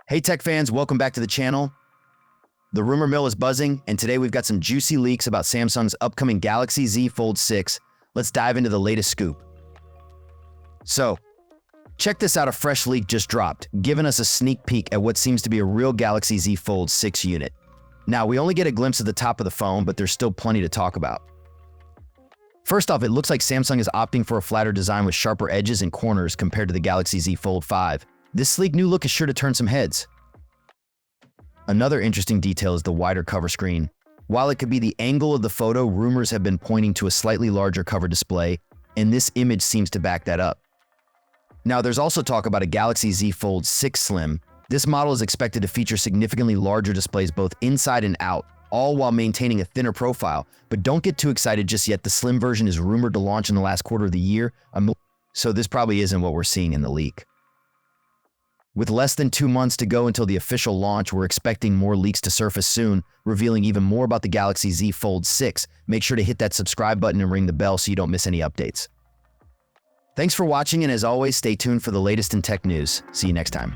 Hey tech fans, welcome back to the channel. The rumor mill is buzzing, and today we've got some juicy leaks about Samsung's upcoming Galaxy Z Fold 6. Let's dive into the latest scoop. So, check this out, a fresh leak just dropped, giving us a sneak peek at what seems to be a real Galaxy Z Fold 6 unit. Now, we only get a glimpse of the top of the phone, but there's still plenty to talk about. First off, it looks like Samsung is opting for a flatter design with sharper edges and corners compared to the Galaxy Z Fold 5. This sleek new look is sure to turn some heads. Another interesting detail is the wider cover screen. While it could be the angle of the photo, rumors have been pointing to a slightly larger cover display, and this image seems to back that up. Now, there's also talk about a Galaxy Z Fold 6 Slim. This model is expected to feature significantly larger displays both inside and out, all while maintaining a thinner profile. But don't get too excited just yet. The Slim version is rumored to launch in the last quarter of the year, so this probably isn't what we're seeing in the leak. With less than 2 months to go until the official launch, we're expecting more leaks to surface soon, revealing even more about the Galaxy Z Fold 6. Make sure to hit that subscribe button and ring the bell so you don't miss any updates. Thanks for watching, and as always, stay tuned for the latest in tech news. See you next time.